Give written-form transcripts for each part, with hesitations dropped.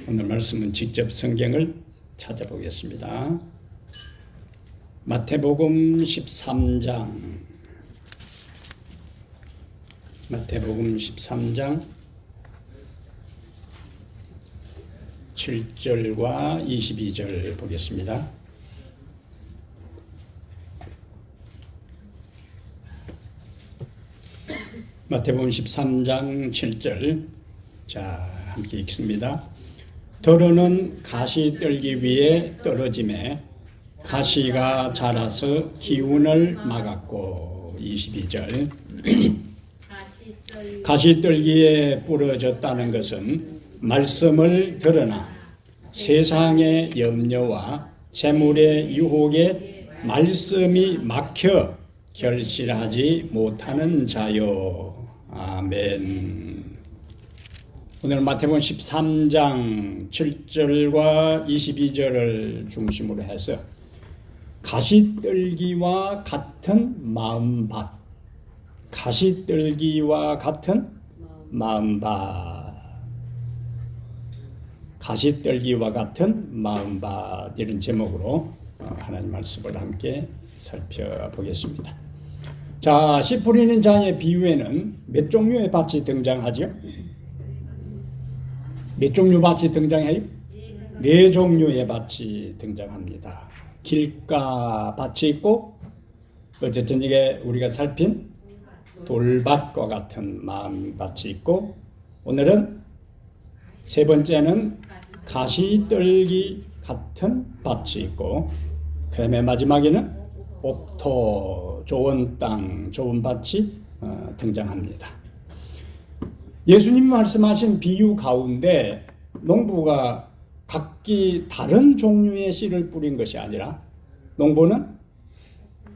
오늘 말씀은 직접 성경을 찾아보겠습니다. 마태복음 13장 7절과 22절 보겠습니다. 마태복음 13장 7절. 자, 함께 읽습니다. 더러는 가시 떨기 위해 떨어짐에 가시가 자라서 기운을 막았고. 22절. 가시 떨기에 부러졌다는 것은 말씀을 들으나 세상의 염려와 재물의 유혹에 말씀이 막혀 결실하지 못하는 자요. 아멘. 오늘 마태복음 13장 7절과 22절을 중심으로 해서 가시떨기와 같은 마음밭, 가시떨기와 같은 마음밭, 가시떨기와 같은 마음밭, 이런 제목으로 하나님 말씀을 함께 살펴보겠습니다. 자, 씨 뿌리는 자의 비유에는 몇 종류의 밭이 등장하죠? 몇 종류 밭이 등장해요? 네 종류의 밭이 등장합니다. 길가 밭이 있고, 어쨌든 이게 우리가 살핀 돌밭과 같은 마음밭이 있고, 오늘은 세 번째는 가시떨기 같은 밭이 있고, 그 다음에 마지막에는 옥토, 좋은 땅, 좋은 밭이 등장합니다. 예수님이 말씀하신 비유 가운데 농부가 각기 다른 종류의 씨를 뿌린 것이 아니라 농부는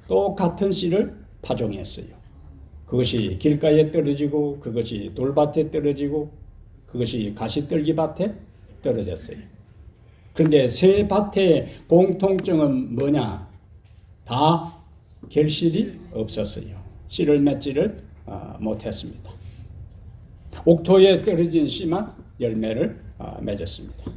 똑같은 씨를 파종했어요. 그것이 길가에 떨어지고, 그것이 돌밭에 떨어지고, 그것이 가시떨기밭에 떨어졌어요. 그런데 세 밭의 공통점은 뭐냐? 다 결실이 없었어요. 씨를 맺지를 못했습니다. 옥토에 떨어진 씨만 열매를 맺었습니다.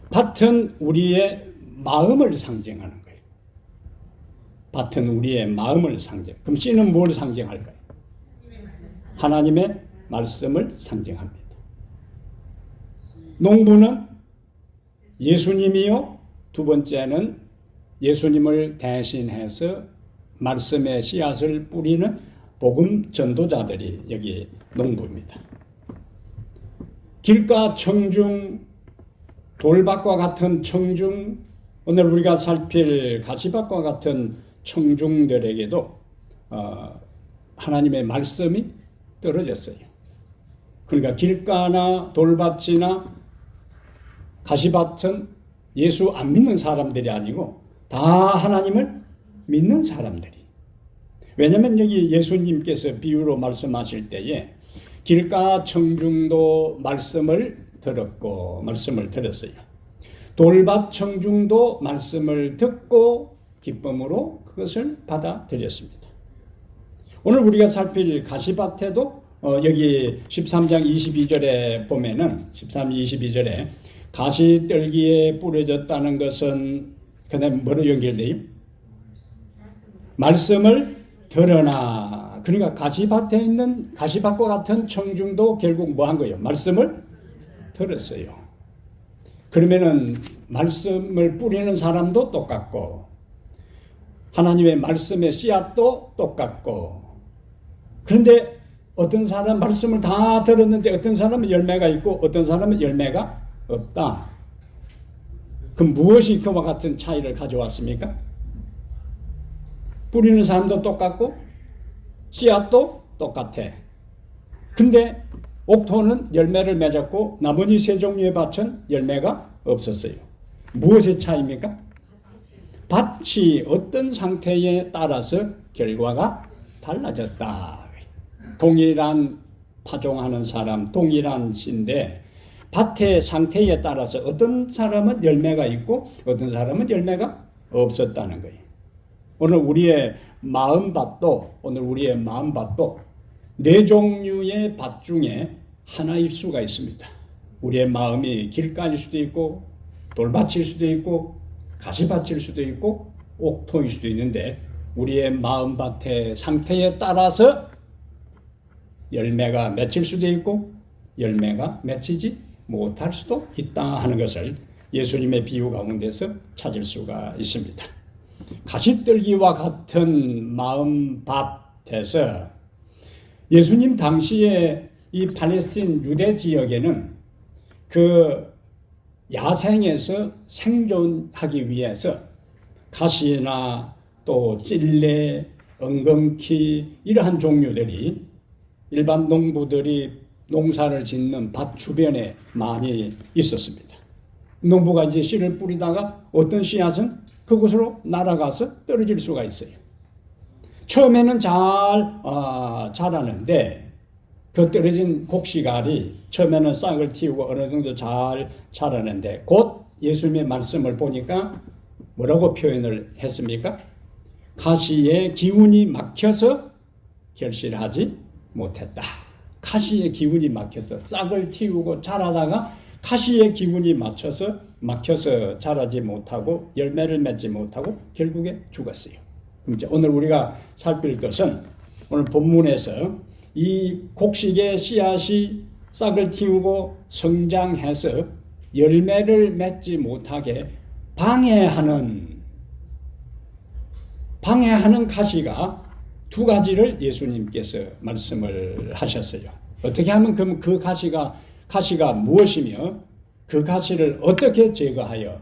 밭은 우리의 마음을 상징하는 거예요. 밭은 우리의 마음을 상징. 그럼 씨는 뭘 상징할까요? 하나님의 말씀을 상징합니다. 농부는 예수님이요, 두 번째는 예수님을 대신해서 말씀의 씨앗을 뿌리는 복음 전도자들이 여기 농부입니다. 길가 청중, 돌밭과 같은 청중, 오늘 우리가 살필 가시밭과 같은 청중들에게도 하나님의 말씀이 떨어졌어요. 그러니까 길가나 돌밭이나 가시밭은 예수 안 믿는 사람들이 아니고 다 하나님을 믿는 사람들이. 왜냐하면 여기 예수님께서 비유로 말씀하실 때에 길가 청중도 말씀을 들었어요. 돌밭 청중도 말씀을 듣고 기쁨으로 그것을 받아들였습니다. 오늘 우리가 살필 가시밭에도 여기 13장 22절에 보면은 13, 22절에 가시떨기에 뿌려졌다는 것은 그다음에 뭐로 연결돼요? 말씀을 들으나. 그러니까 가시밭에 있는 가시밭과 같은 청중도 결국 뭐 한 거예요? 말씀을 들었어요. 그러면은 말씀을 뿌리는 사람도 똑같고 하나님의 말씀의 씨앗도 똑같고, 그런데 어떤 사람 말씀을 다 들었는데 어떤 사람은 열매가 있고 어떤 사람은 열매가 없다. 그럼 무엇이 그와 같은 차이를 가져왔습니까? 뿌리는 사람도 똑같고 씨앗도 똑같아. 근데 옥토는 열매를 맺었고 나머지 세 종류의 밭은 열매가 없었어요. 무엇의 차이입니까? 밭이 어떤 상태에 따라서 결과가 달라졌다. 동일한 파종하는 사람, 동일한 씨인데 밭의 상태에 따라서 어떤 사람은 열매가 있고 어떤 사람은 열매가 없었다는 거예요. 오늘 우리의 마음밭도 네 종류의 밭 중에 하나일 수가 있습니다. 우리의 마음이 길가일 수도 있고 돌밭일 수도 있고 가시밭일 수도 있고 옥토일 수도 있는데 우리의 마음밭의 상태에 따라서 열매가 맺힐 수도 있고 열매가 맺히지 못할 수도 있다 하는 것을 예수님의 비유 가운데서 찾을 수가 있습니다. 가시떨기와 같은 마음밭에서 예수님 당시에 이 팔레스틴 유대 지역에는 그 야생에서 생존하기 위해서 가시나 또 찔레, 엉겅퀴 이러한 종류들이 일반 농부들이 농사를 짓는 밭 주변에 많이 있었습니다. 농부가 이제 씨를 뿌리다가 어떤 씨앗은 그곳으로 날아가서 떨어질 수가 있어요. 처음에는 잘 자라는데 그 떨어진 곡식알이 처음에는 싹을 틔우고 어느 정도 잘 자라는데 곧 예수님의 말씀을 보니까 뭐라고 표현을 했습니까? 가시의 기운이 막혀서 결실하지 못했다. 가시의 기운이 막혀서 싹을 틔우고 자라다가 가시의 기운이 막혀서 자라지 못하고 열매를 맺지 못하고 결국에 죽었어요. 이제 오늘 우리가 살필 것은 오늘 본문에서 이 곡식의 씨앗이 싹을 틔우고 성장해서 열매를 맺지 못하게 방해하는 가시가 두 가지를 예수님께서 말씀을 하셨어요. 어떻게 하면 그 가시가 무엇이며 그 가시를 어떻게 제거하여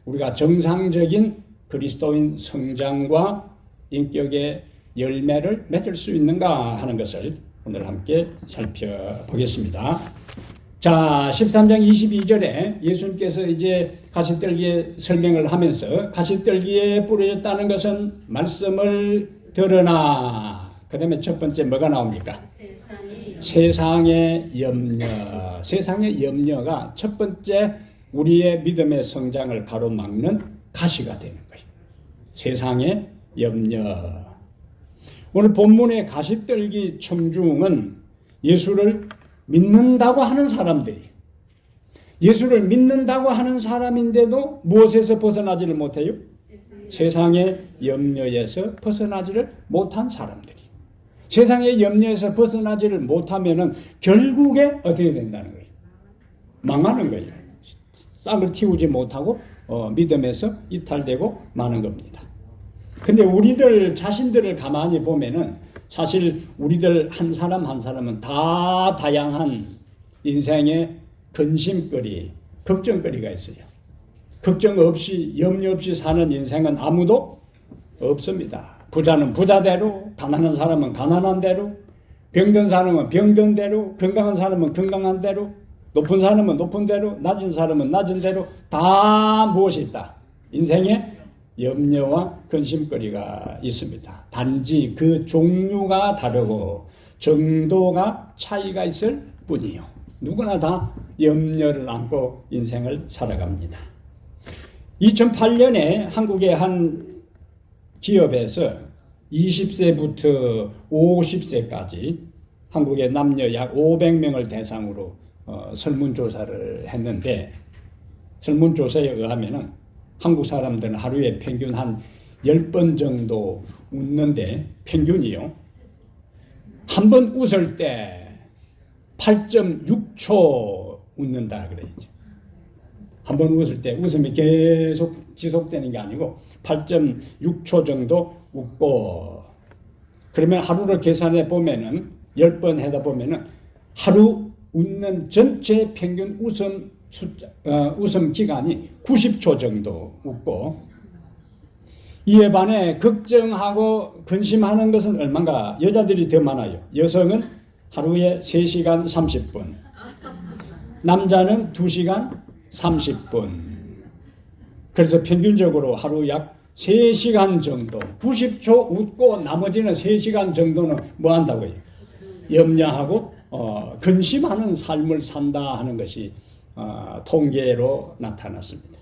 우리가 정상적인 그리스도인 성장과 인격의 열매를 맺을 수 있는가 하는 것을 오늘 함께 살펴보겠습니다. 자, 13장 22절에 예수님께서 이제 가시떨기의 설명을 하면서 가시떨기에 뿌려졌다는 것은 말씀을 들으나 그 다음에 첫 번째 뭐가 나옵니까? 세상의 염려. 세상의 염려가 첫 번째 우리의 믿음의 성장을 가로막는 가시가 되는 거예요. 세상의 염려. 오늘 본문의 가시떨기 청중은 예수를 믿는다고 하는 사람들이 예수를 믿는다고 하는 사람인데도 무엇에서 벗어나지를 못해요? 세상의 염려에서 벗어나지를 못한 사람들이 세상의 염려에서 벗어나지를 못하면은 결국에 어떻게 된다는 거예요? 망하는 거예요. 싹을 틔우지 못하고 믿음에서 이탈되고 마는 겁니다. 근데 우리들 자신들을 가만히 보면은 사실 우리들 한 사람 한 사람은 다 다양한 인생의 근심거리, 걱정거리가 있어요. 걱정 없이 염려 없이 사는 인생은 아무도 없습니다. 부자는 부자대로, 가난한 사람은 가난한 대로, 병든 사람은 병든 대로, 건강한 사람은 건강한 대로, 높은 사람은 높은 대로, 낮은 사람은 낮은 대로 다 무엇이 있다? 인생에 염려와 근심거리가 있습니다. 단지 그 종류가 다르고 정도가 차이가 있을 뿐이요. 누구나 다 염려를 안고 인생을 살아갑니다. 2008년에 한국의 한 기업에서 20세부터 50세까지 한국의 남녀 약 500명을 대상으로 설문조사를 했는데 설문조사에 의하면은 한국 사람들은 하루에 평균 한 10번 정도 웃는데 평균이요. 한 번 웃을 때 8.6초 웃는다 그래야죠. 한 번 웃을 때 웃음이 계속 지속되는 게 아니고 8.6초 정도 웃고 그러면 하루를 계산해 보면은 10번 하다 보면은 하루 웃는 전체 평균 웃음 기간이 90초 정도 웃고 이에 반해 걱정하고 근심하는 것은 얼마인가? 여자들이 더 많아요. 여성은 하루에 3시간 30분, 남자는 2시간 30분. 그래서 평균적으로 하루 약 3시간 정도, 90초 웃고 나머지는 3시간 정도는 뭐 한다고요? 염려하고 근심하는 삶을 산다 하는 것이 통계로 나타났습니다.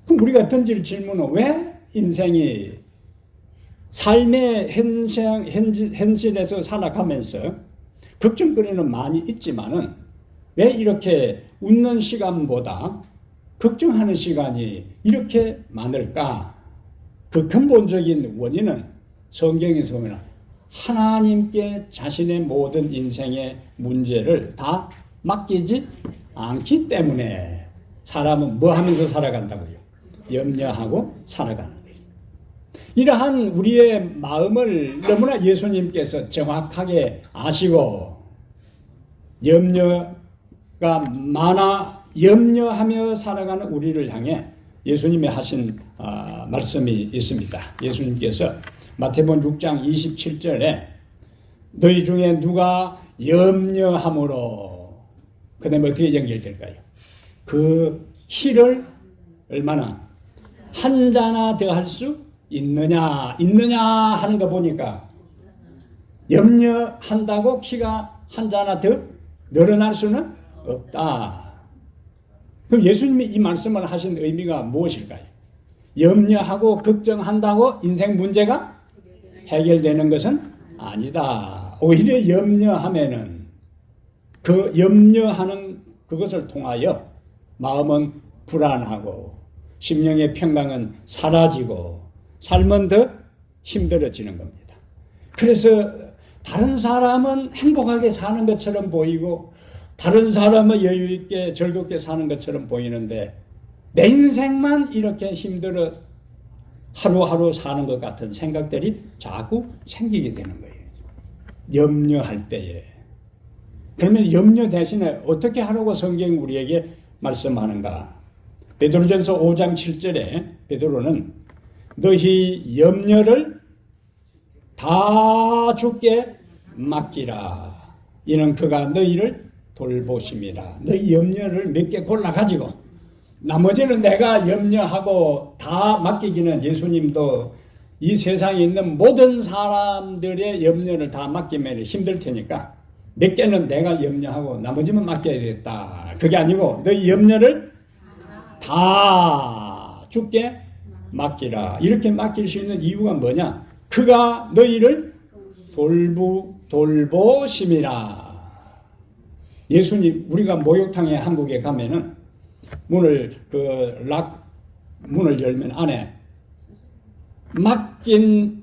그럼 우리가 던질 질문은 왜 인생이 삶의 현실에서 살아가면서 걱정거리는 많이 있지만은 왜 이렇게 웃는 시간보다 걱정하는 시간이 이렇게 많을까? 그 근본적인 원인은 성경에서 보면 하나님께 자신의 모든 인생의 문제를 다 맡기지 않기 때문에 사람은 뭐 하면서 살아간다고요? 염려하고 살아가는 거예요. 이러한 우리의 마음을 너무나 예수님께서 정확하게 아시고 염려가 많아 염려하며 살아가는 우리를 향해 예수님이 하신 말씀이 있습니다. 예수님께서 마태복음 6장 27절에 너희 중에 누가 염려함으로 그 다음에 어떻게 연결될까요? 그 키를 얼마나 한 자나 더 할 수 있느냐 하는 거 보니까 염려한다고 키가 한 자나 더 늘어날 수는 없다. 그럼 예수님이 이 말씀을 하신 의미가 무엇일까요? 염려하고 걱정한다고 인생 문제가 해결되는 것은 아니다. 오히려 염려하면은 그 염려하는 그것을 통하여 마음은 불안하고 심령의 평강은 사라지고 삶은 더 힘들어지는 겁니다. 그래서 다른 사람은 행복하게 사는 것처럼 보이고 다른 사람은 여유 있게 즐겁게 사는 것처럼 보이는데 내 인생만 이렇게 힘들어 하루하루 사는 것 같은 생각들이 자꾸 생기게 되는 거예요. 염려할 때에. 그러면 염려 대신에 어떻게 하라고 성경이 우리에게 말씀하는가? 베드로전서 5장 7절에 베드로는 너희 염려를 다 주께 맡기라. 이는 그가 너희를 돌보심이라. 너희 염려를 몇 개 골라가지고 나머지는 내가 염려하고 다 맡기기는 예수님도 이 세상에 있는 모든 사람들의 염려를 다 맡기면 힘들 테니까 몇 개는 내가 염려하고 나머지는 맡겨야겠다. 그게 아니고 너희 염려를 다 주께 맡기라. 이렇게 맡길 수 있는 이유가 뭐냐? 그가 너희를 돌보심이라. 예수님, 우리가 목욕탕에 한국에 가면은 문을 열면 안에 맡긴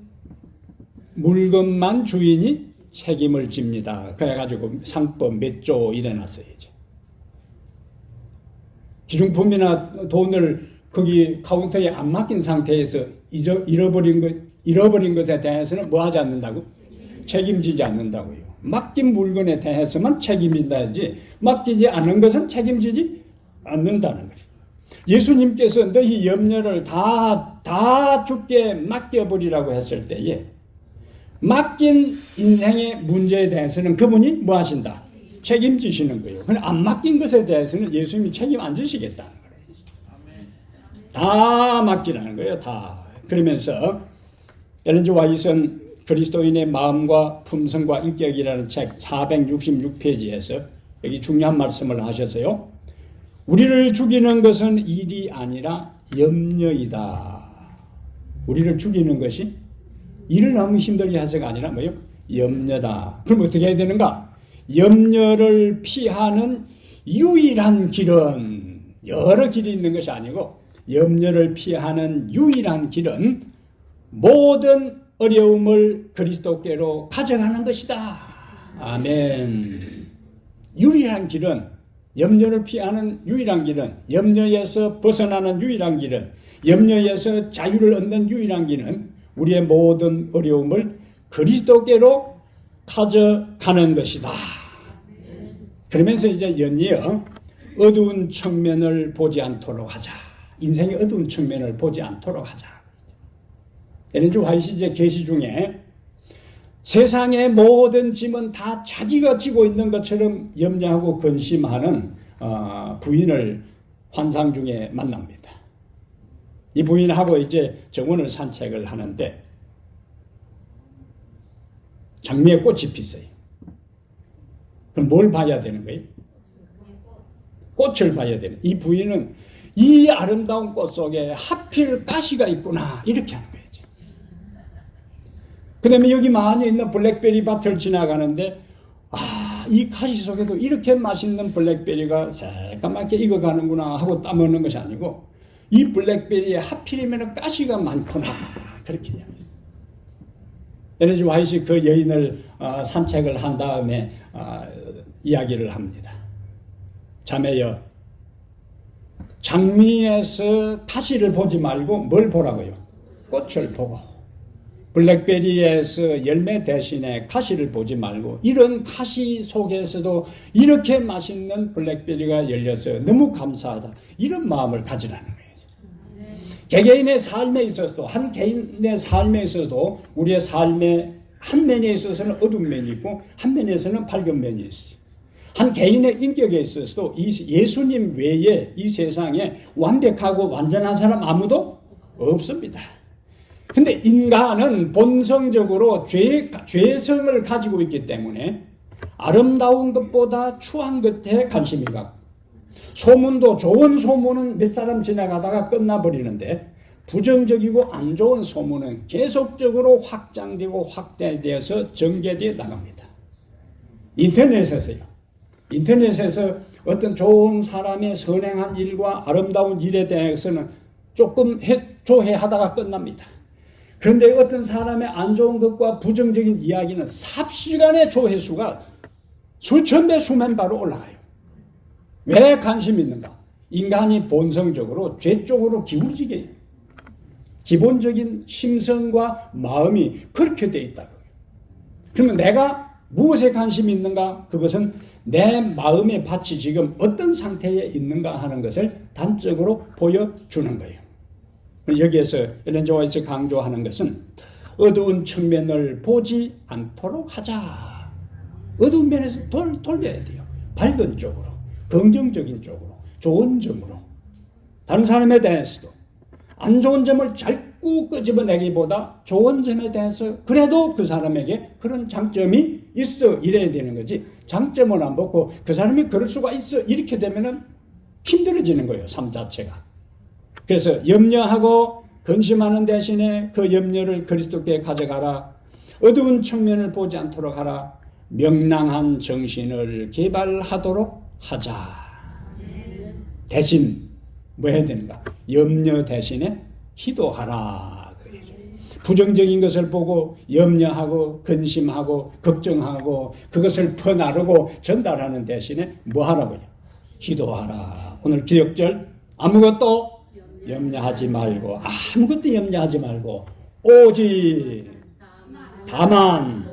물건만 주인이 책임을 집니다. 그래가지고 상법 몇 조 일어났어요. 이제. 기중품이나 돈을 거기 카운터에 안 맡긴 상태에서 잃어버린 것에 대해서는 뭐 하지 않는다고? 책임지지 않는다고요. 맡긴 물건에 대해서만 책임진다지 맡기지 않은 것은 책임지지 않는다는 거예요. 예수님께서 너희 염려를 다 주께 맡겨버리라고 했을 때에 맡긴 인생의 문제에 대해서는 그분이 뭐 하신다? 책임지시는 거예요. 그런데 안 맡긴 것에 대해서는 예수님이 책임 안 지시겠다는 거예요. 다 맡기라는 거예요. 다. 그러면서 엘렌 G 화이트는 그리스도인의 마음과 품성과 인격이라는 책 466페이지에서 여기 중요한 말씀을 하셨어요. 우리를 죽이는 것은 일이 아니라 염려이다. 우리를 죽이는 것이 일을 너무 힘들게 해서가 아니라 뭐요? 염려다. 그럼 어떻게 해야 되는가? 염려를 피하는 유일한 길은 여러 길이 있는 것이 아니고 염려를 피하는 유일한 길은 모든 어려움을 그리스도께로 가져가는 것이다. 아멘. 유일한 길은 염려를 피하는 유일한 길은 염려에서 벗어나는 유일한 길은 염려에서 자유를 얻는 유일한 길은 우리의 모든 어려움을 그리스도께로 가져가는 것이다. 그러면서 이제 연이어 어두운 측면을 보지 않도록 하자. 인생의 어두운 측면을 보지 않도록 하자. 엘렌 G 화이트의 계시 중에 세상의 모든 짐은 다 자기가 지고 있는 것처럼 염려하고 근심하는 부인을 환상 중에 만납니다. 이 부인하고 이제 정원을 산책을 하는데 장미에 꽃이 피어요. 그럼 뭘 봐야 되는 거예요? 꽃을 봐야 되는. 이 부인은 이 아름다운 꽃 속에 하필 가시가 있구나 이렇게 하는 거예요. 그 다음에 여기 많이 있는 블랙베리 밭을 지나가는데 이 가시 속에도 이렇게 맛있는 블랙베리가 새까맣게 익어가는구나 하고 따먹는 것이 아니고 이 블랙베리에 하필이면 가시가 많구나 그렇게 이야기해요. 엘렌 G. 화이트가 그 여인을 산책을 한 다음에 이야기를 합니다. 자매여, 장미에서 가시를 보지 말고 뭘 보라고요? 꽃을 보고. 블랙베리에서 열매 대신에 가시를 보지 말고 이런 가시 속에서도 이렇게 맛있는 블랙베리가 열려서 너무 감사하다. 이런 마음을 가지라는 거예요. 개개인의 삶에 있어서도 한 개인의 삶에 있어서도 우리의 삶의 한 면에 있어서는 어두운 면이 있고 한 면에서는 밝은 면이 있어요. 한 개인의 인격에 있어서도 예수님 외에 이 세상에 완벽하고 완전한 사람 아무도 없습니다. 근데 인간은 본성적으로 죄성을 가지고 있기 때문에 아름다운 것보다 추한 것에 관심이 가고 소문도 좋은 소문은 몇 사람 지나가다가 끝나버리는데 부정적이고 안 좋은 소문은 계속적으로 확장되고 확대되어서 전개되어 나갑니다. 인터넷에서 어떤 좋은 사람의 선행한 일과 아름다운 일에 대해서는 조금 조회하다가 끝납니다. 그런데 어떤 사람의 안 좋은 것과 부정적인 이야기는 삽시간의 조회수가 수천 배 수만 배로 올라가요. 왜 관심이 있는가? 인간이 본성적으로 죄 쪽으로 기울지게 해요. 기본적인 심성과 마음이 그렇게 되어 있다고. 그러면 내가 무엇에 관심이 있는가? 그것은 내 마음의 밭이 지금 어떤 상태에 있는가 하는 것을 단적으로 보여주는 거예요. 여기에서 엘렌 G. 화이트가 강조하는 것은 어두운 측면을 보지 않도록 하자. 어두운 면에서 돌려야 돼요. 밝은 쪽으로, 긍정적인 쪽으로, 좋은 점으로. 다른 사람에 대해서도 안 좋은 점을 자꾸 끄집어내기보다 좋은 점에 대해서 그래도 그 사람에게 그런 장점이 있어 이래야 되는 거지. 장점을 안 보고 그 사람이 그럴 수가 있어 이렇게 되면은 힘들어지는 거예요. 삶 자체가. 그래서 염려하고 근심하는 대신에 그 염려를 그리스도께 가져가라. 어두운 측면을 보지 않도록 하라. 명랑한 정신을 개발하도록 하자. 대신 뭐 해야 되는가? 염려 대신에 기도하라. 부정적인 것을 보고 염려하고 근심하고 걱정하고 그것을 퍼나르고 전달하는 대신에 뭐 하라고요? 기도하라. 오늘 기억절 아무것도 염려하지 말고 오직 다만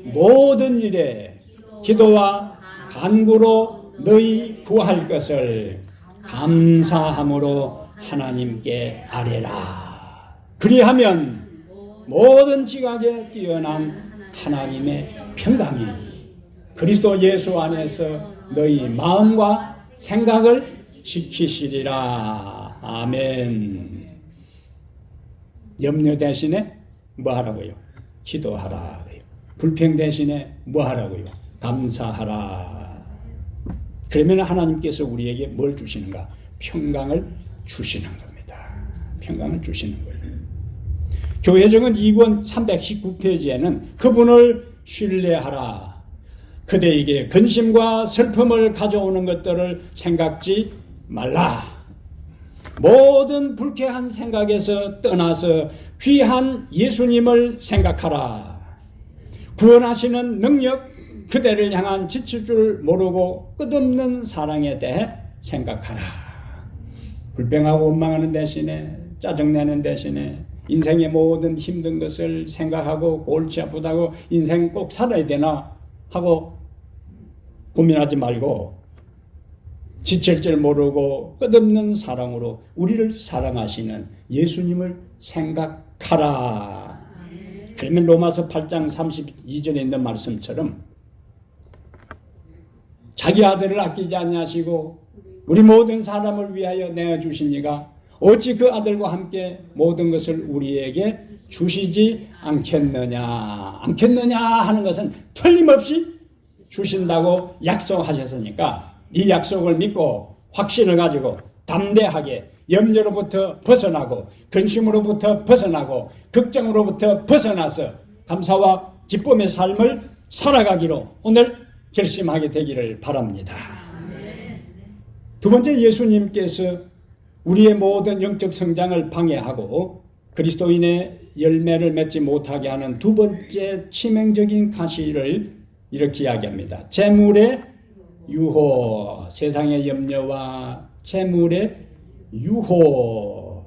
모든 일에 기도와 간구로 너희 구할 것을 감사함으로 하나님께 아뢰라. 그리하면 모든 지각에 뛰어난 하나님의 평강이 그리스도 예수 안에서 너희 마음과 생각을 지키시리라. 아멘. 염려 대신에 뭐 하라고요? 기도하라. 불평 대신에 뭐 하라고요? 감사하라. 그러면 하나님께서 우리에게 뭘 주시는가? 평강을 주시는 겁니다. 평강을 주시는 거예요. 교회정은 2권 319페이지에는 그분을 신뢰하라. 그대에게 근심과 슬픔을 가져오는 것들을 생각지 말라. 모든 불쾌한 생각에서 떠나서 귀한 예수님을 생각하라. 구원하시는 능력, 그대를 향한 지칠 줄 모르고 끝없는 사랑에 대해 생각하라. 불평하고 원망하는 대신에, 짜증내는 대신에 인생의 모든 힘든 것을 생각하고 골치 아프다고 인생 꼭 살아야 되나 하고 고민하지 말고 지칠 줄 모르고 끝없는 사랑으로 우리를 사랑하시는 예수님을 생각하라. 그러면 로마서 8장 32절에 있는 말씀처럼 자기 아들을 아끼지 아니하시고 우리 모든 사람을 위하여 내어주신 이가 어찌 그 아들과 함께 모든 것을 우리에게 주시지 않겠느냐 하는 것은 틀림없이 주신다고 약속하셨으니까 이 약속을 믿고 확신을 가지고 담대하게 염려로부터 벗어나고 근심으로부터 벗어나고 걱정으로부터 벗어나서 감사와 기쁨의 삶을 살아가기로 오늘 결심하게 되기를 바랍니다. 두 번째, 예수님께서 우리의 모든 영적 성장을 방해하고 그리스도인의 열매를 맺지 못하게 하는 두 번째 치명적인 가시를 이렇게 이야기합니다. 재물의 유호, 세상의 염려와 재물의 유호.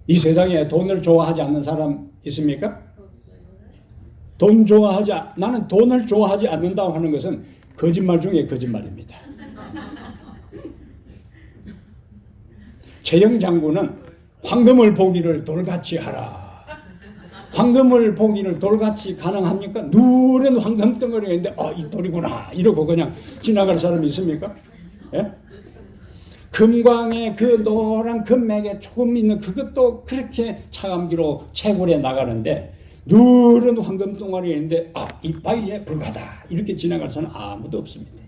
이 세상에 돈을 좋아하지 않는 사람 있습니까? 나는 돈을 좋아하지 않는다고 하는 것은 거짓말 중에 거짓말입니다. 최영 장군은 황금을 보기를 돌같이 하라. 황금을 보기를 돌같이 가능합니까? 누런 황금 덩어리인데 이 돌이구나 이러고 그냥 지나갈 사람이 있습니까? 예? 금광에 그 노란 금맥에 조금 있는 그것도 그렇게 차감기로 채굴해 나가는데 누런 황금 덩어리인데 이빠이에 불가다 이렇게 지나갈 사람은 아무도 없습니다.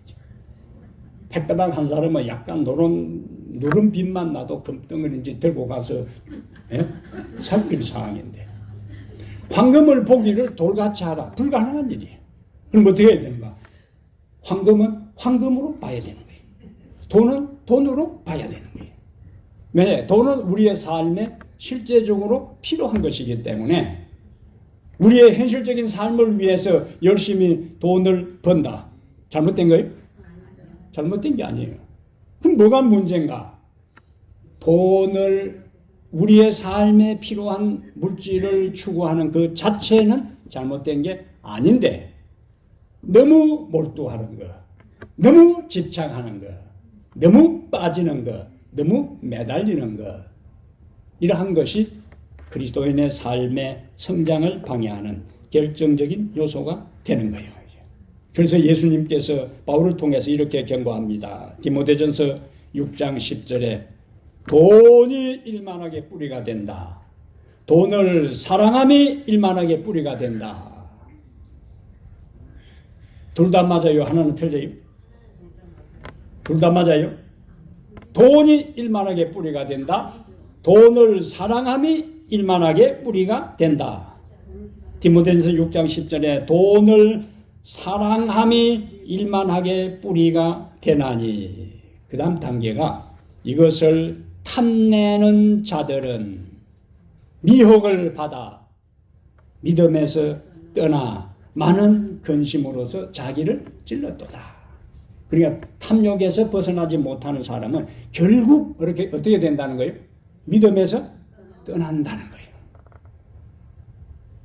백가닥 한 사람은 약간 노른 빛만 나도 금덩어리인지 들고 가서 살필 상황인데 황금을 보기를 돌같이 하라. 불가능한 일이에요. 그럼 어떻게 해야 되는가? 황금은 황금으로 봐야 되는 거예요. 돈은 돈으로 봐야 되는 거예요. 왜? 돈은 우리의 삶에 실제적으로 필요한 것이기 때문에 우리의 현실적인 삶을 위해서 열심히 돈을 번다. 잘못된 거예요? 잘못된 게 아니에요. 그럼 뭐가 문제인가? 돈을 우리의 삶에 필요한 물질을 추구하는 그 자체는 잘못된 게 아닌데 너무 몰두하는 거, 너무 집착하는 거, 너무 빠지는 거, 너무 매달리는 거 이러한 것이 그리스도인의 삶의 성장을 방해하는 결정적인 요소가 되는 거예요. 그래서 예수님께서 바울을 통해서 이렇게 경고합니다. 디모데전서 6장 10절에 돈이 일만하게 뿌리가 된다. 돈을 사랑함이 일만하게 뿌리가 된다. 둘 다 맞아요? 하나는 틀려요? 둘 다 맞아요? 돈이 일만하게 뿌리가 된다. 돈을 사랑함이 일만하게 뿌리가 된다. 디모데전서 6장 10절에 돈을 사랑함이 일만하게 뿌리가 되나니. 그 다음 단계가 이것을 탐내는 자들은 미혹을 받아 믿음에서 떠나 많은 근심으로서 자기를 찔렀도다. 그러니까 탐욕에서 벗어나지 못하는 사람은 결국 어떻게 된다는 거예요? 믿음에서 떠난다는 거예요.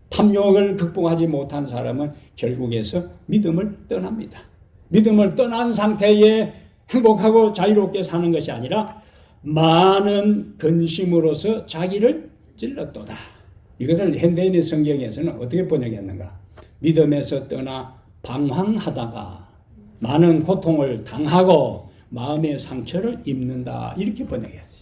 탐욕을 극복하지 못한 사람은 결국에서 믿음을 떠납니다. 믿음을 떠난 상태에 행복하고 자유롭게 사는 것이 아니라 많은 근심으로서 자기를 찔렀도다. 이것을 현대인의 성경에서는 어떻게 번역했는가? 믿음에서 떠나 방황하다가 많은 고통을 당하고 마음의 상처를 입는다. 이렇게 번역했어요.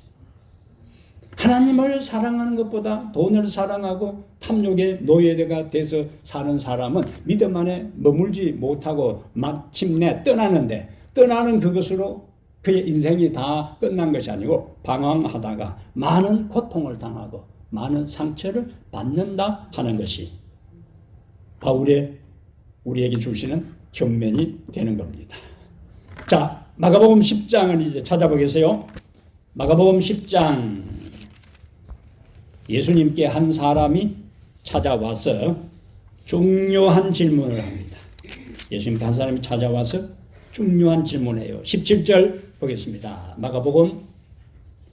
하나님을 사랑하는 것보다 돈을 사랑하고 탐욕의 노예가 돼서 사는 사람은 믿음 안에 머물지 못하고 마침내 떠나는데 떠나는 그것으로 그의 인생이 다 끝난 것이 아니고 방황하다가 많은 고통을 당하고 많은 상처를 받는다 하는 것이 바울의 우리에게 주시는 견면이 되는 겁니다. 자, 마가복음 10장을 이제 찾아보겠어요. 마가복음 10장 예수님께 한 사람이 찾아와서 중요한 질문을 합니다. 예수님께 한 사람이 찾아와서 중요한 질문이에요. 17절 보겠습니다. 마가복음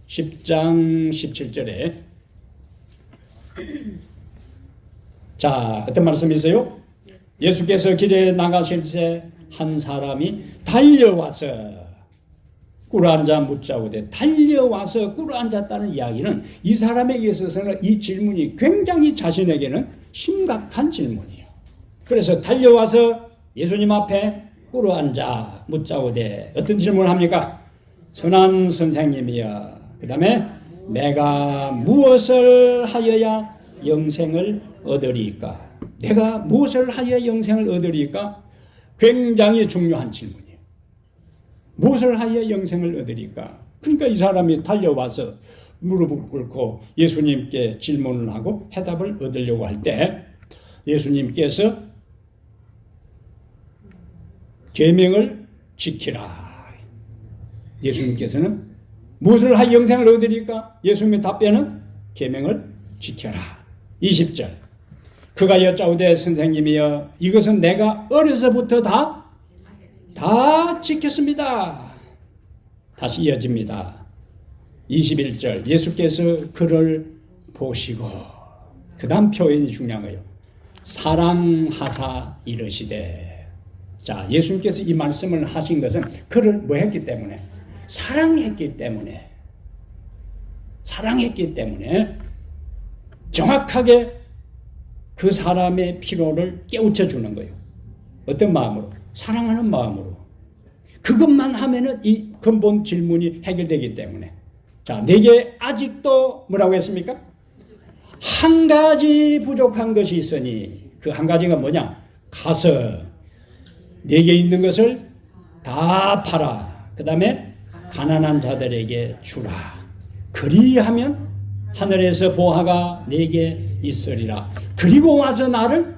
10장 17절에 자, 어떤 말씀이 있어요? 예수께서 길에 나가실 때 한 사람이 달려와서 꿇어앉아 묻자오되 달려와서 꿇어앉았다는 이야기는 이 사람에게 있어서는 이 질문이 굉장히 자신에게는 심각한 질문이에요. 그래서 달려와서 예수님 앞에 꿇어앉아 묻자오되 어떤 질문을 합니까? 선한 선생님이여, 그 다음에 내가 무엇을 하여야 영생을 얻으리까? 내가 무엇을 하여 영생을 얻으리까? 굉장히 중요한 질문이에요. 무엇을 하여 영생을 얻으리까? 그러니까 이 사람이 달려와서 무릎을 꿇고 예수님께 질문을 하고 해답을 얻으려고 할 때 예수님께서 계명을 지키라. 예수님께서는 무엇을 하여 영생을 얻으리까? 예수님의 답변은 계명을 지켜라. 20절. 그가 여짜오되 선생님이여 이것은 내가 어려서부터 다 지켰습니다. 다시 이어집니다. 21절. 예수께서 그를 보시고 그 다음 표현이 중요한 거예요. 사랑하사 이르시되. 자, 예수님께서 이 말씀을 하신 것은 그를 뭐 했기 때문에? 사랑했기 때문에 정확하게 그 사람의 피로를 깨우쳐 주는 거예요. 어떤 마음으로? 사랑하는 마음으로. 그것만 하면은 이 근본 질문이 해결되기 때문에. 자, 내게 아직도 뭐라고 했습니까? 한 가지 부족한 것이 있으니 그 한 가지가 뭐냐? 가서 내게 있는 것을 다 팔아. 그 다음에 가난한 자들에게 주라. 그리하면 하늘에서 보화가 내게 있으리라. 그리고 와서 나를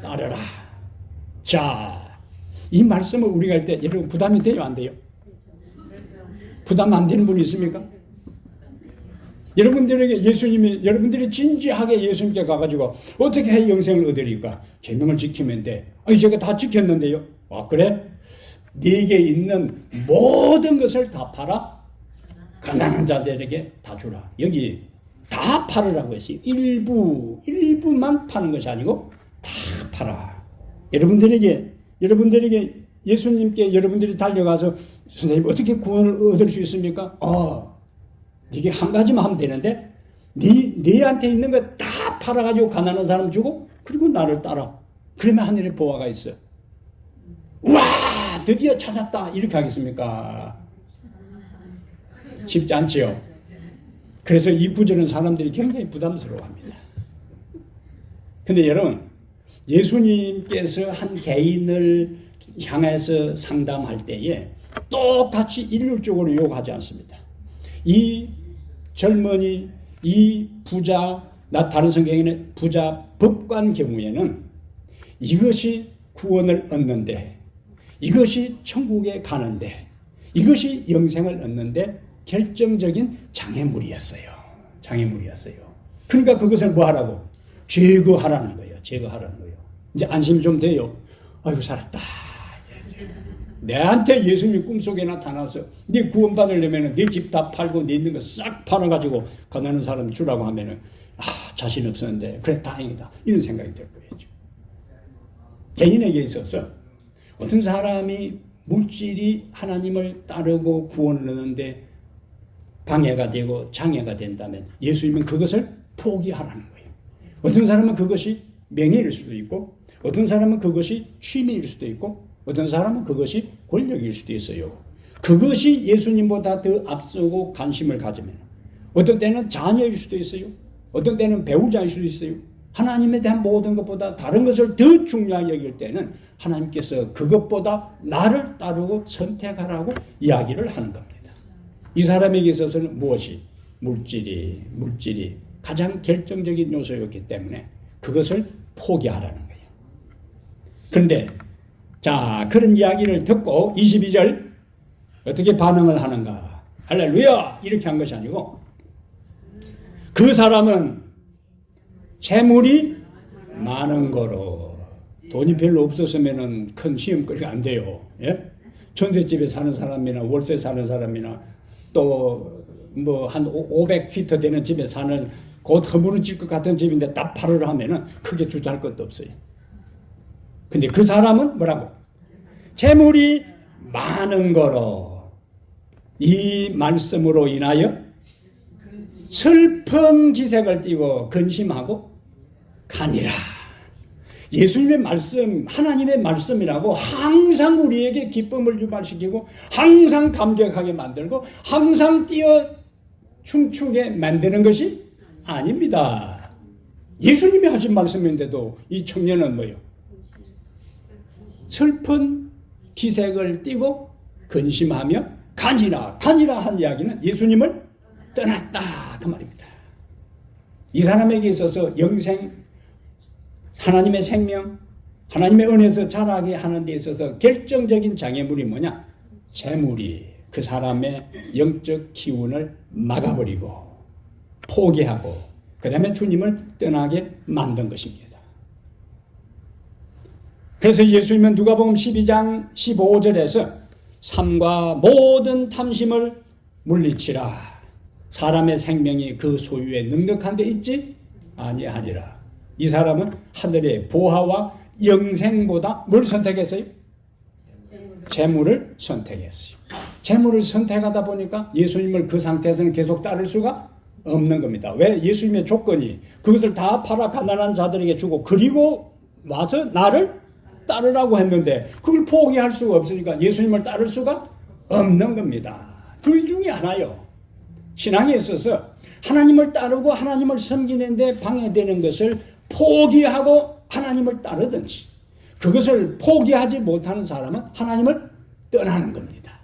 따르라. 자, 이 말씀을 우리가 할 때 여러분 부담이 돼요? 안 돼요? 부담 안 되는 분이 있습니까? 여러분들에게 여러분들이 진지하게 예수님께 가가지고 어떻게 해 영생을 얻으리까? 계명을 지키면 돼. 아니 제가 다 지켰는데요. 아 그래? 네게 있는 모든 것을 다 팔아 가난한 자들에게 다 주라. 여기 다 팔으라고 했어요. 일부만 파는 것이 아니고 다 팔아. 여러분들에게 예수님께 여러분들이 달려가서 선생님 어떻게 구원을 얻을 수 있습니까? 네게 한 가지만 하면 되는데 네한테 있는 거 다 팔아가지고 가난한 사람 주고 그리고 나를 따라. 그러면 하늘에 보화가 있어. 와 드디어 찾았다 이렇게 하겠습니까? 쉽지 않지요. 그래서 이 구절은 사람들이 굉장히 부담스러워합니다. 근데 여러분 예수님께서 한 개인을 향해서 상담할 때에 똑같이 일률적으로 요구하지 않습니다. 이 젊은이, 이 부자, 다른 성경에는 부자 법관 경우에는 이것이 구원을 얻는데, 이것이 천국에 가는데, 이것이 영생을 얻는데 결정적인 장애물이었어요. 그러니까 그것을 뭐 하라고? 제거하라는 거예요. 이제 안심이 좀 돼요. 아이고 살았다. 내한테 예수님이 꿈속에 나타나서 네 구원받으려면 네 집 다 팔고 네 있는 거 싹 팔아가지고 가난한 사람 주라고 하면은 자신 없었는데 그래 다행이다 이런 생각이 들 거예요. 개인에게 있어서 어떤 사람이 물질이 하나님을 따르고 구원을 얻는데 방해가 되고 장애가 된다면 예수님은 그것을 포기하라는 거예요. 어떤 사람은 그것이 명예일 수도 있고 어떤 사람은 그것이 취미일 수도 있고 어떤 사람은 그것이 권력일 수도 있어요. 그것이 예수님보다 더 앞서고 관심을 가지면 어떤 때는 자녀일 수도 있어요. 어떤 때는 배우자일 수도 있어요. 하나님에 대한 모든 것보다 다른 것을 더 중요하게 여길 때는 하나님께서 그것보다 나를 따르고 선택하라고 이야기를 하는 겁니다. 이 사람에게 있어서는 무엇이? 물질이 가장 결정적인 요소였기 때문에 그것을 포기하라는 거예요. 그런데 자, 그런 이야기를 듣고 22절 어떻게 반응을 하는가? 할렐루야! 이렇게 한 것이 아니고 그 사람은 재물이 많은 거로 돈이 별로 없었으면 큰 시험거리가 안 돼요. 예? 전셋집에 사는 사람이나 월세 사는 사람이나 또 뭐 한 500피트 되는 집에 사는 곧 허물어질 것 같은 집인데 딱 팔으려 하면은 크게 주저할 것도 없어요. 근데 그 사람은 뭐라고? 재물이 많은 거로 이 말씀으로 인하여 슬픈 기색을 띠고 근심하고 가니라. 예수님의 말씀, 하나님의 말씀이라고 항상 우리에게 기쁨을 유발시키고 항상 감격하게 만들고 항상 뛰어 춤추게 만드는 것이 아닙니다. 예수님이 하신 말씀인데도 이 청년은 뭐예요? 슬픈 기색을 띠고 근심하며 가니라 한 이야기는 예수님을 떠났다 그 말입니다. 이 사람에게 있어서 영생, 하나님의 생명, 하나님의 은혜에서 자라게 하는 데 있어서 결정적인 장애물이 뭐냐? 재물이 그 사람의 영적 기운을 막아버리고 포기하고 그 다음에 주님을 떠나게 만든 것입니다. 그래서 예수님은 누가복음 12장 15절에서 삶과 모든 탐심을 물리치라. 사람의 생명이 그 소유에 넉넉한 데 있지 아니하리라. 이 사람은 하늘의 보화와 영생보다 뭘 선택했어요? 재물을 선택했어요. 재물을 선택하다 보니까 예수님을 그 상태에서는 계속 따를 수가 없는 겁니다. 왜? 예수님의 조건이 그것을 다 팔아 가난한 자들에게 주고 그리고 와서 나를 따르라고 했는데 그걸 포기할 수가 없으니까 예수님을 따를 수가 없는 겁니다. 둘 중에 하나요. 신앙에 있어서 하나님을 따르고 하나님을 섬기는데 방해되는 것을 포기하고 하나님을 따르든지 그것을 포기하지 못하는 사람은 하나님을 떠나는 겁니다.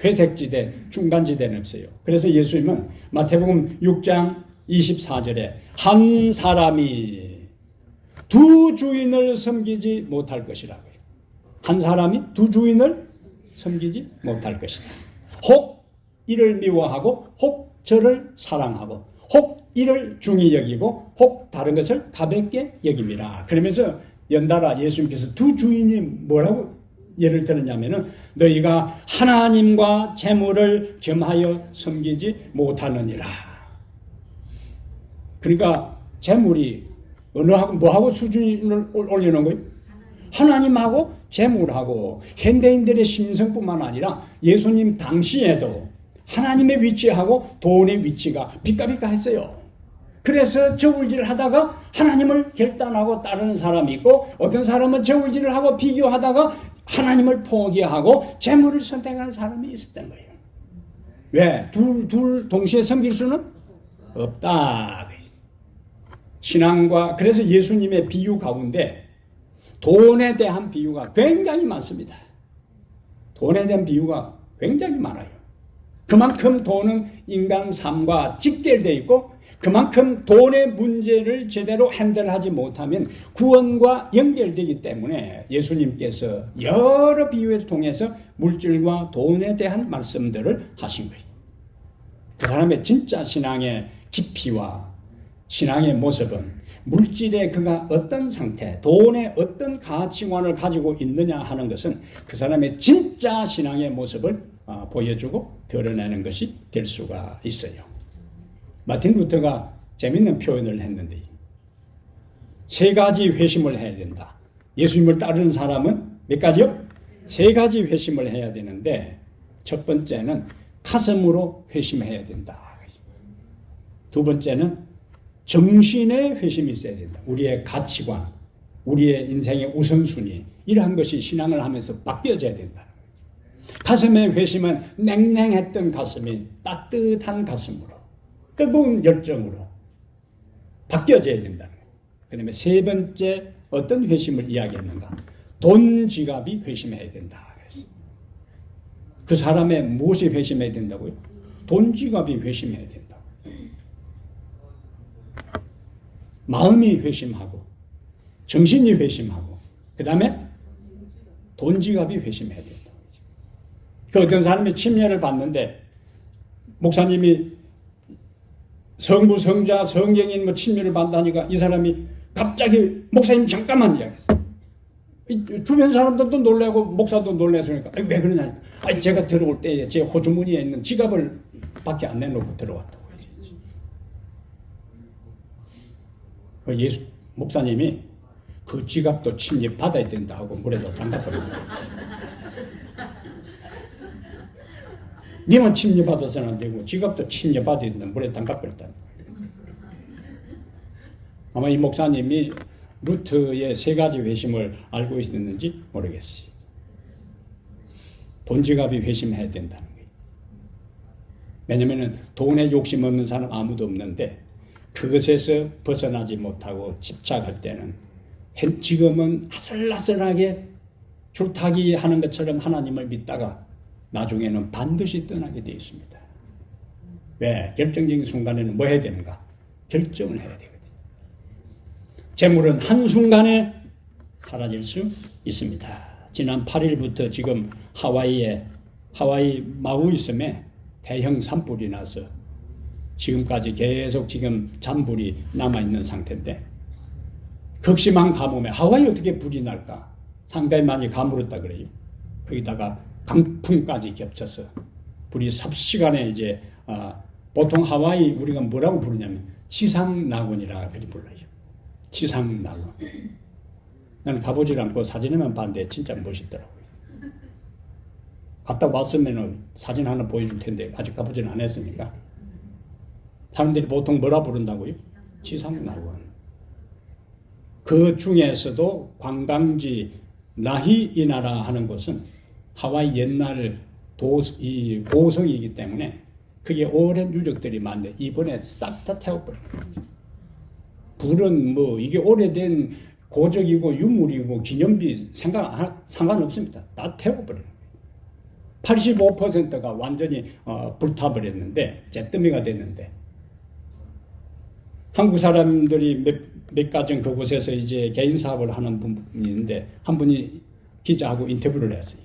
회색지대, 중간지대는 없어요. 그래서 예수님은 마태복음 6장 24절에 한 사람이 두 주인을 섬기지 못할 것이라고요. 한 사람이 두 주인을 섬기지 못할 것이다. 혹 이를 미워하고 혹 저를 사랑하고 혹 이를 중히 여기고 혹 다른 것을 가볍게 여깁니다. 그러면서 연달아 예수님께서 두 주인이 뭐라고 예를 들었냐면은 너희가 하나님과 재물을 겸하여 섬기지 못하느니라. 그러니까 재물이 어느하고 뭐하고 수준을 올리는 거예요? 하나님하고 재물하고 현대인들의 심성뿐만 아니라 예수님 당시에도 하나님의 위치하고 돈의 위치가 비까비까 했어요. 그래서 저울질을 하다가 하나님을 결단하고 따르는 사람이 있고 어떤 사람은 저울질을 하고 비교하다가 하나님을 포기하고 재물을 선택하는 사람이 있었던 거예요. 왜? 둘 동시에 섬길 수는 없다. 신앙과 그래서 예수님의 비유 가운데 돈에 대한 비유가 굉장히 많습니다. 돈에 대한 비유가 굉장히 많아요. 그만큼 돈은 인간 삶과 직결되어 있고 그만큼 돈의 문제를 제대로 핸들하지 못하면 구원과 연결되기 때문에 예수님께서 여러 비유를 통해서 물질과 돈에 대한 말씀들을 하신 거예요. 그 사람의 진짜 신앙의 깊이와 신앙의 모습은 물질에 그가 어떤 상태, 돈의 어떤 가치관을 가지고 있느냐 하는 것은 그 사람의 진짜 신앙의 모습을 보여주고 드러내는 것이 될 수가 있어요. 마틴 루터가 재밌는 표현을 했는데 세 가지 회심을 해야 된다. 예수님을 따르는 사람은 몇 가지요? 세 가지 회심을 해야 되는데 첫 번째는 가슴으로 회심해야 된다. 두 번째는 정신의 회심이 있어야 된다. 우리의 가치관, 우리의 인생의 우선순위 이러한 것이 신앙을 하면서 바뀌어져야 된다. 가슴의 회심은 냉랭했던 가슴이 따뜻한 가슴으로 뜨거운 열정으로 바뀌어져야 된다는 거예요. 그 다음에 세 번째 어떤 회심을 이야기했는가? 돈 지갑이 회심해야 된다. 그 사람의 무엇이 회심해야 된다고요? 돈 지갑이 회심해야 된다. 마음이 회심하고 정신이 회심하고 그 다음에 돈 지갑이 회심해야 된다. 그 어떤 사람이 침례를 받는데 목사님이 성부, 성자, 성경인 뭐 침례를 받다니까 이 사람이 갑자기 목사님 잠깐만 이야기했어요. 주변 사람들도 놀라고 목사도 놀라서니까 왜 그러냐? 제가 들어올 때 제 호주머니에 있는 지갑을 밖에 안 내놓고 들어왔다고. 예수 목사님이 그 지갑도 침례 받아야 된다 하고 물에다 담가버립니다. 니만 침례 받아서는 안 되고 지갑도 침례 받아야 된다 물에 담가버렸다. 아마 이 목사님이 루트의 세 가지 회심을 알고 있었는지 모르겠어요. 돈 지갑이 회심해야 된다는 거예요. 왜냐하면 돈에 욕심 없는 사람 아무도 없는데 그것에서 벗어나지 못하고 집착할 때는 지금은 아슬아슬하게 줄타기 하는 것처럼 하나님을 믿다가 나중에는 반드시 떠나게 되어 있습니다. 왜? 결정적인 순간에는 뭐 해야 되는가? 결정을 해야 되거든요. 재물은 한순간에 사라질 수 있습니다. 지난 8일부터 지금 하와이 마우이섬에 대형 산불이 나서 지금까지 계속 지금 잔불이 남아있는 상태인데, 극심한 가뭄에 하와이 어떻게 불이 날까? 상당히 많이 가물었다 그래요. 거기다가 강풍까지 겹쳐서 불이 삽시간에 이제 보통 하와이 우리가 뭐라고 부르냐면 지상낙원이라 그리 불러요. 지상낙원. 나는 가보질 않고 사진에만 봤는데 진짜 멋있더라고요. 갔다 왔으면 사진 하나 보여줄 텐데 아직 가보지는 않았으니까. 사람들이 보통 뭐라 부른다고요? 지상낙원. 그 중에서도 관광지 라히이나라 하는 곳은 하와이 옛날 고성이기 때문에 그게 오랜 유적들이 많은데 이번에 싹 다 태워버린 거예요. 불은 뭐 이게 오래된 고적이고 유물이고 기념비 상관없습니다. 다 태워버린 거예요. 85%가 완전히 불타버렸는데 잿더미가 됐는데, 한국 사람들이 몇 가정 그곳에서 이제 개인 사업을 하는 분이 있는데 한 분이 기자하고 인터뷰를 했어요.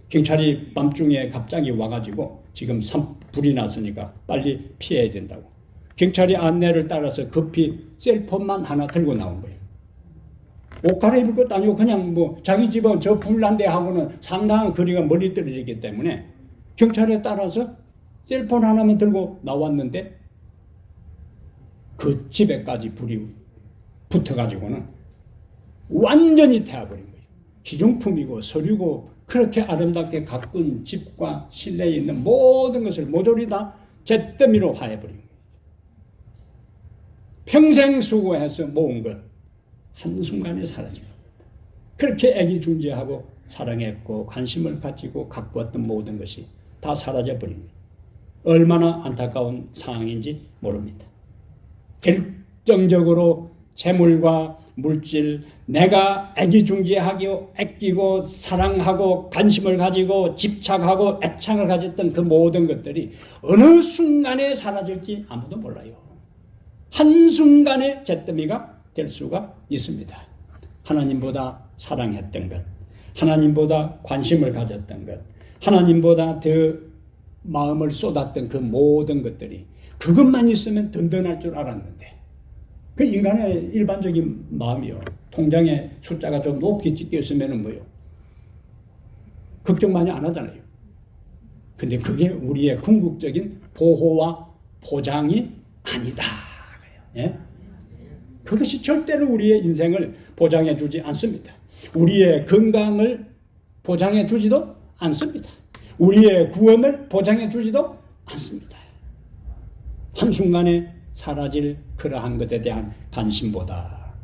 경찰이 밤중에 갑자기 와가지고 지금 불이 났으니까 빨리 피해야 된다고. 경찰이 안내를 따라서 급히 셀폰만 하나 들고 나온 거예요. 옷 갈아입을 것도 아니고 그냥 뭐 자기 집은 저 불난데 하고는 상당한 거리가 멀리 떨어지기 때문에 경찰에 따라서 셀폰 하나만 들고 나왔는데 그 집에까지 불이 붙어가지고는 완전히 태워버린 거예요. 기중품이고 서류고 그렇게 아름답게 가꾼 집과 실내에 있는 모든 것을 모조리 다 잿더미로 화해버린 거예요. 평생 수고해서 모은 것 한순간에 사라진 겁니다. 그렇게 애기중지하고 사랑했고 관심을 가지고 가꾸었던 모든 것이 다 사라져버린 거예요. 얼마나 안타까운 상황인지 모릅니다. 결정적으로 재물과 물질, 내가 애기중지하고 아끼고 사랑하고 관심을 가지고 집착하고 애착을 가졌던 그 모든 것들이 어느 순간에 사라질지 아무도 몰라요. 한순간에 잿더미가 될 수가 있습니다. 하나님보다 사랑했던 것, 하나님보다 관심을 가졌던 것, 하나님보다 더 마음을 쏟았던 그 모든 것들이 그것만 있으면 든든할 줄 알았는데, 그 인간의 일반적인 마음이요. 통장에 숫자가 좀 높게 찍혀 있으면 뭐요? 걱정 많이 안 하잖아요. 근데 그게 우리의 궁극적인 보호와 보장이 아니다. 예? 그것이 절대로 우리의 인생을 보장해 주지 않습니다. 우리의 건강을 보장해 주지도 않습니다. 우리의 구원을 보장해 주지도 않습니다. 한순간에 사라질 그러한 것에 대한 관심보다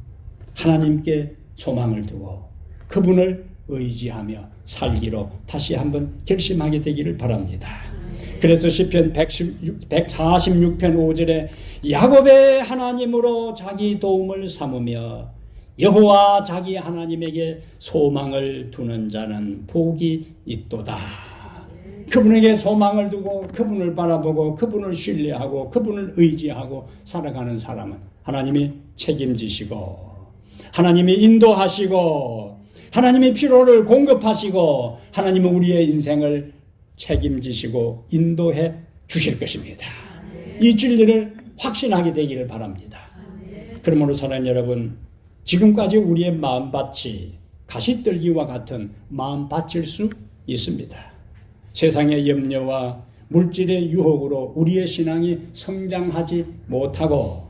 하나님께 소망을 두고 그분을 의지하며 살기로 다시 한번 결심하게 되기를 바랍니다. 그래서 시편 146편 5절에 야곱의 하나님으로 자기 도움을 삼으며 여호와 자기 하나님에게 소망을 두는 자는 복이 있도다. 그분에게 소망을 두고 그분을 바라보고 그분을 신뢰하고 그분을 의지하고 살아가는 사람은 하나님이 책임지시고 하나님이 인도하시고 하나님이 필요를 공급하시고 하나님은 우리의 인생을 책임지시고 인도해 주실 것입니다. 이 진리를 확신하게 되기를 바랍니다. 그러므로 사랑하는 여러분, 지금까지 우리의 마음밭이 가시떨기와 같은 마음밭일 수 있습니다. 세상의 염려와 물질의 유혹으로 우리의 신앙이 성장하지 못하고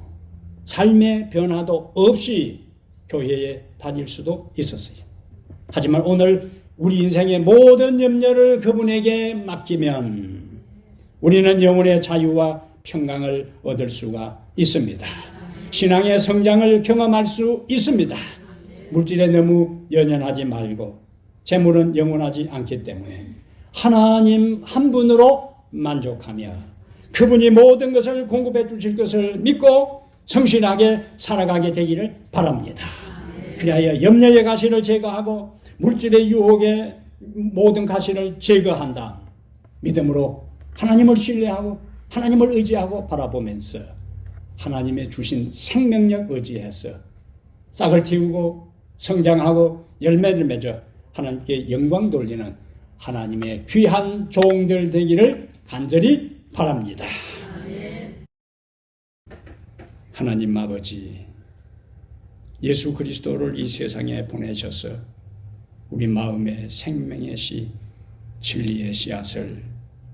삶의 변화도 없이 교회에 다닐 수도 있었어요. 하지만 오늘 우리 인생의 모든 염려를 그분에게 맡기면 우리는 영혼의 자유와 평강을 얻을 수가 있습니다. 신앙의 성장을 경험할 수 있습니다. 물질에 너무 연연하지 말고 재물은 영원하지 않기 때문에 하나님 한 분으로 만족하며 그분이 모든 것을 공급해 주실 것을 믿고 성실하게 살아가게 되기를 바랍니다. 그리하여 염려의 가시를 제거하고 물질의 유혹의 모든 가시를 제거한 다음 믿음으로 하나님을 신뢰하고 하나님을 의지하고 바라보면서 하나님의 주신 생명력 의지해서 싹을 틔우고 성장하고 열매를 맺어 하나님께 영광 돌리는 하나님의 귀한 종들 되기를 간절히 바랍니다. 하나님 아버지, 예수 그리스도를 이 세상에 보내셔서 우리 마음에 생명의 씨, 진리의 씨앗을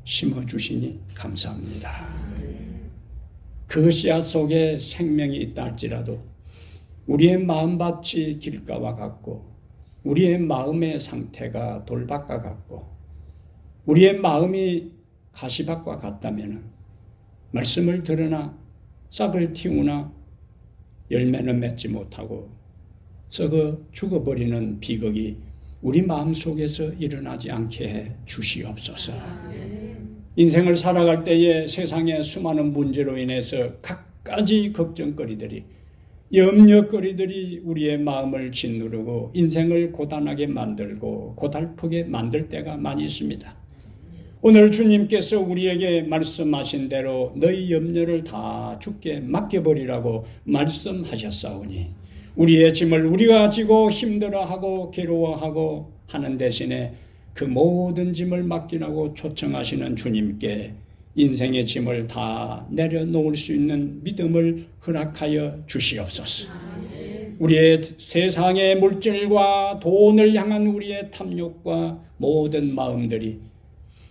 심어주시니 감사합니다. 그 씨앗 속에 생명이 있다 할지라도 우리의 마음밭이 길가와 같고 우리의 마음의 상태가 돌밭과 같고 우리의 마음이 가시밭과 같다면 말씀을 들으나 싹을 틔우나 열매는 맺지 못하고 썩어 죽어버리는 비극이 우리 마음속에서 일어나지 않게 해 주시옵소서. 인생을 살아갈 때에 세상의 수많은 문제로 인해서 갖가지 걱정거리들이 염려거리들이 우리의 마음을 짓누르고 인생을 고단하게 만들고 고달프게 만들 때가 많이 있습니다. 오늘 주님께서 우리에게 말씀하신 대로 너희 염려를 다 주께 맡겨버리라고 말씀하셨사오니 우리의 짐을 우리가 지고 힘들어하고 괴로워하고 하는 대신에 그 모든 짐을 맡기라고 초청하시는 주님께 인생의 짐을 다 내려놓을 수 있는 믿음을 허락하여 주시옵소서. 우리의 세상의 물질과 돈을 향한 우리의 탐욕과 모든 마음들이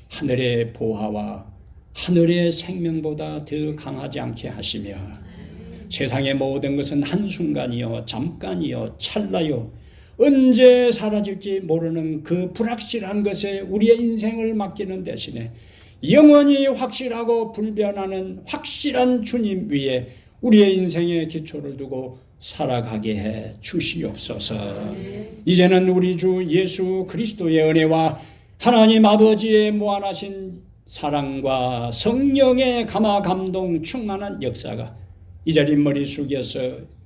하늘의 보화와 하늘의 생명보다 더 강하지 않게 하시며 세상의 모든 것은 한순간이요 잠깐이요 찰나요 언제 사라질지 모르는 그 불확실한 것에 우리의 인생을 맡기는 대신에 영원히 확실하고 불변하는 확실한 주님 위에 우리의 인생의 기초를 두고 살아가게 해 주시옵소서. 이제는 우리 주 예수 그리스도의 은혜와 하나님 아버지의 무한하신 사랑과 성령의 감화 감동 충만한 역사가 이 자리 머리 숙여서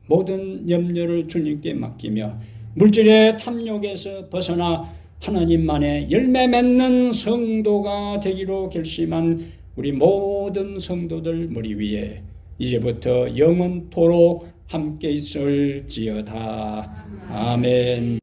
모든 염려를 주님께 맡기며 물질의 탐욕에서 벗어나 하나님만의 열매 맺는 성도가 되기로 결심한 우리 모든 성도들 머리 위에 이제부터 영원토록 함께 있을지어다. 아멘.